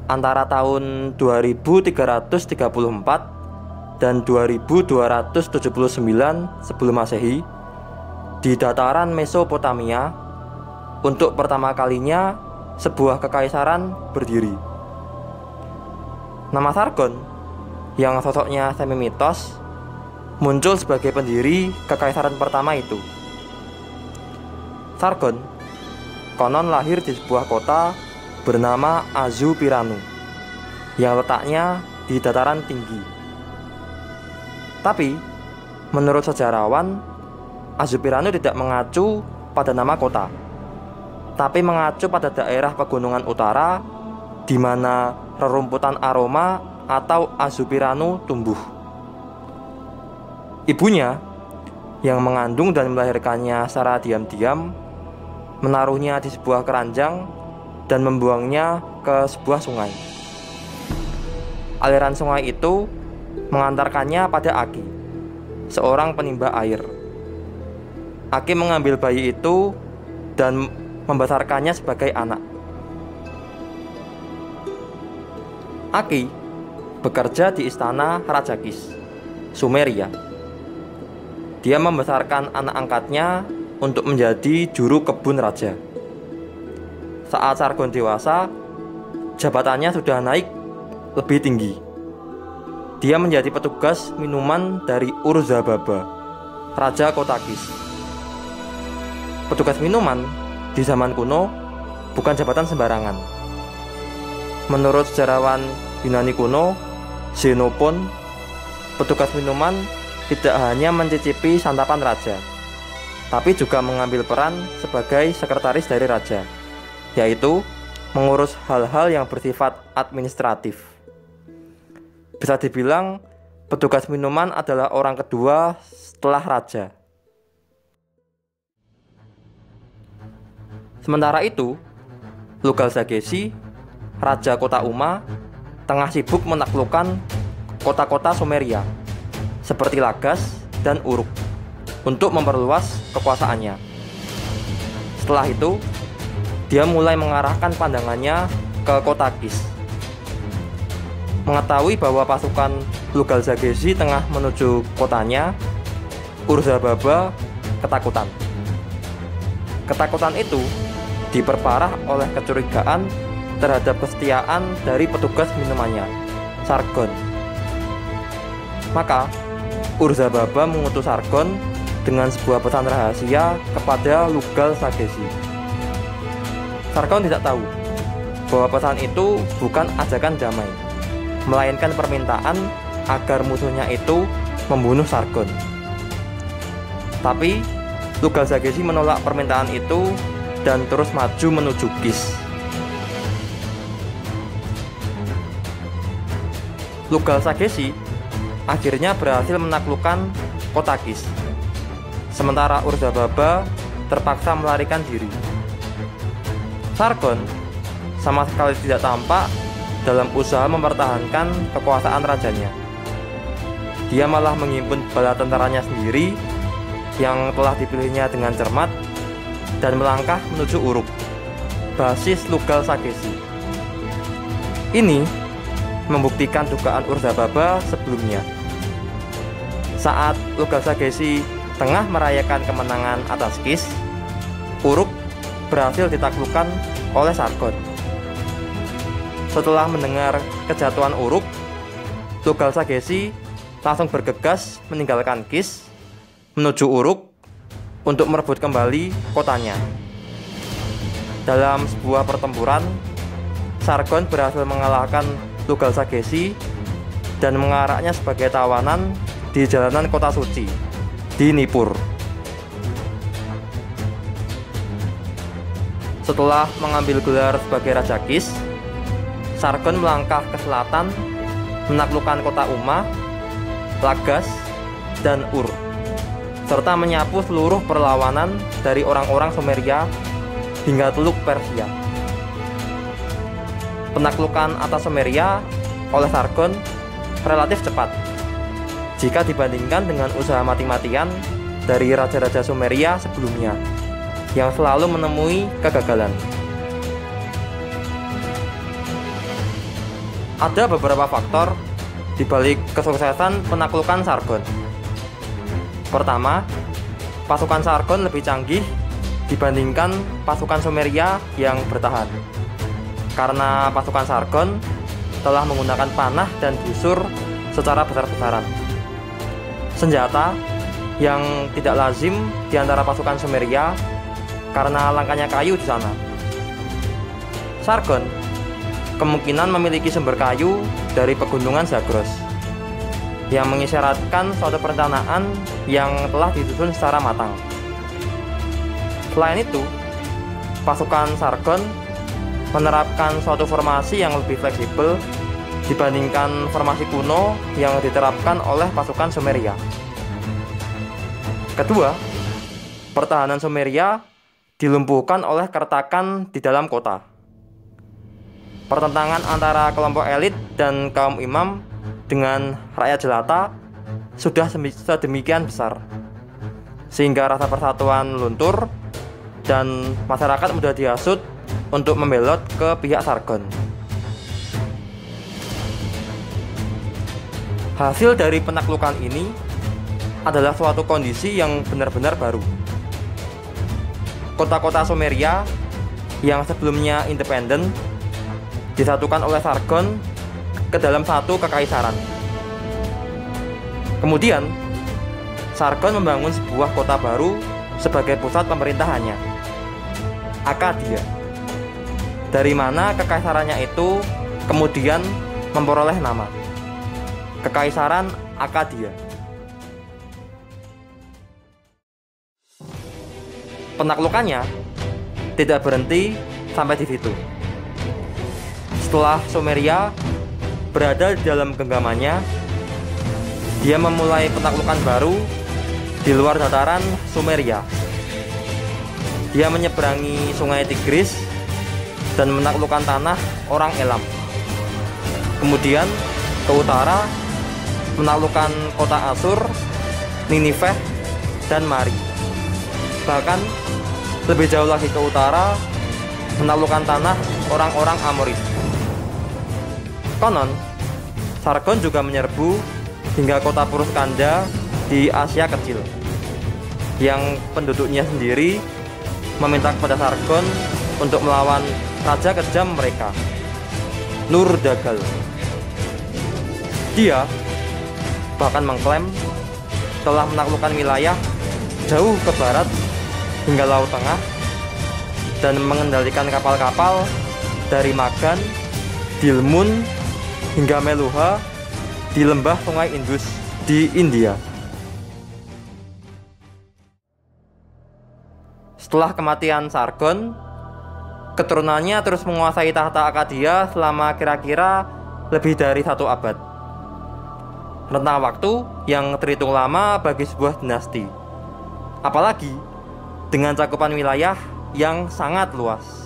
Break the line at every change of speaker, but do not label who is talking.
antara tahun 2334 dan 2279 sebelum Masehi di dataran Mesopotamia untuk pertama kalinya sebuah kekaisaran berdiri. Nama Sargon yang sosoknya semi mitos muncul sebagai pendiri kekaisaran pertama itu. Sargon konon lahir di sebuah kota bernama Azupiranu yang letaknya di dataran tinggi. Tapi menurut sejarawan, Azupiranu tidak mengacu pada nama kota, tapi mengacu pada daerah pegunungan utara di mana rerumputan aroma atau Azupiranu tumbuh. Ibunya yang mengandung dan melahirkannya secara diam-diam menaruhnya di sebuah keranjang dan membuangnya ke sebuah sungai. Aliran sungai itu mengantarkannya pada Aki, seorang penimba air. Aki mengambil bayi itu dan membesarkannya sebagai anak. Aki bekerja di istana Raja Kis, Sumeria. Dia membesarkan anak angkatnya untuk menjadi juru kebun raja. Saat Sargon dewasa, jabatannya sudah naik lebih tinggi. Dia menjadi petugas minuman dari Ur-Zababa, Raja Kota Kis. Petugas minuman di zaman kuno bukan jabatan sembarangan. Menurut sejarawan Yunani kuno, Xenopon, petugas minuman tidak hanya mencicipi santapan raja, tapi juga mengambil peran sebagai sekretaris dari raja, yaitu mengurus hal-hal yang bersifat administratif. Bisa dibilang, petugas minuman adalah orang kedua setelah raja. Sementara itu, Lugal-Zagesi, raja kota Umma, tengah sibuk menaklukkan kota-kota Sumeria seperti Lagas dan Uruk untuk memperluas kekuasaannya. Setelah itu, dia mulai mengarahkan pandangannya ke kota Kis. Mengetahui bahwa pasukan Lugal-Zagesi tengah menuju kotanya, Ur-Zababa ketakutan. Ketakutan itu diperparah oleh kecurigaan terhadap kesetiaan dari petugas minumannya, Sargon. Maka Ur-Zababa mengutus Sargon dengan sebuah pesan rahasia kepada Lugal-Zagesi. Sargon tidak tahu bahwa pesan itu bukan ajakan damai, melainkan permintaan agar musuhnya itu membunuh Sargon. Tapi Lugal-Zagesi menolak permintaan itu dan terus maju menuju Kis. Lugal-Zagesi akhirnya berhasil menaklukkan kota Kis, sementara Ur-Zababa terpaksa melarikan diri. Sargon sama sekali tidak tampak dalam usaha mempertahankan kekuasaan rajanya. Dia malah menghimpun bala tentaranya sendiri yang telah dipilihnya dengan cermat dan melangkah menuju Uruk, basis Lugal-Zagesi. Ini membuktikan dugaan Ur-Zababa sebelumnya. Saat Lugal-Zagesi tengah merayakan kemenangan atas Kis, Uruk berhasil ditaklukkan oleh Sargon. Setelah mendengar kejatuhan Uruk, Lugal-Zagesi langsung bergegas meninggalkan Kis menuju Uruk untuk merebut kembali kotanya. Dalam sebuah pertempuran, Sargon berhasil mengalahkan Lugal-Zagesi dan mengaraknya sebagai tawanan di jalanan kota suci di Nippur. Setelah mengambil gelar sebagai Raja Kis, Sargon melangkah ke selatan menaklukkan kota Umma, Lagas, dan Ur, serta menyapu seluruh perlawanan dari orang-orang Sumeria hingga Teluk Persia. Penaklukan atas Sumeria oleh Sargon relatif cepat jika dibandingkan dengan usaha mati-matian dari raja-raja Sumeria sebelumnya yang selalu menemui kegagalan. Ada beberapa faktor di balik kesuksesan penaklukan Sargon. Pertama, pasukan Sargon lebih canggih dibandingkan pasukan Sumeria yang bertahan. Karena pasukan Sargon telah menggunakan panah dan busur secara besar-besaran. Senjata yang tidak lazim di antara pasukan Sumeria karena langkanya kayu di sana. Sargon kemungkinan memiliki sumber kayu dari pegunungan Zagros yang mengisyaratkan suatu perencanaan yang telah disusun secara matang. Selain itu, pasukan Sargon menerapkan suatu formasi yang lebih fleksibel dibandingkan formasi kuno yang diterapkan oleh pasukan Sumeria. Kedua, pertahanan Sumeria dilumpuhkan oleh keretakan di dalam kota. Pertentangan antara kelompok elit dan kaum imam dengan rakyat jelata sudah sedemikian besar, sehingga rasa persatuan luntur dan masyarakat mudah dihasut untuk membelot ke pihak Sargon. Hasil dari penaklukan ini adalah suatu kondisi yang benar-benar baru. Kota-kota Sumeria yang sebelumnya independen disatukan oleh Sargon ke dalam satu kekaisaran. Kemudian, Sargon membangun sebuah kota baru sebagai pusat pemerintahannya, Akkadia. Dari mana kekaisarannya itu kemudian memperoleh nama Kekaisaran Akkadia. Penaklukannya tidak berhenti sampai di situ. Setelah Sumeria berada di dalam genggamannya, dia memulai penaklukan baru di luar dataran Sumeria. Dia menyeberangi sungai Tigris dan menaklukkan tanah orang Elam. Kemudian ke utara menaklukkan kota Asur, Niniveh, dan Mari. Bahkan lebih jauh lagi ke utara menaklukkan tanah orang-orang Amorit. Konon, Sargon juga menyerbu hingga kota Puruskanda di Asia Kecil, yang penduduknya sendiri meminta kepada Sargon untuk melawan raja kejam mereka, Nur-Dagal. Dia bahkan mengklaim telah menaklukkan wilayah jauh ke barat hingga Laut Tengah dan mengendalikan kapal-kapal dari Magan, Dilmun, hingga Meluha di lembah sungai Indus di India. Setelah kematian Sargon, keturunannya terus menguasai tahta Akkadia selama kira-kira lebih dari 1 abad. Rentang waktu yang terhitung lama bagi sebuah dinasti, apalagi dengan cakupan wilayah yang sangat luas.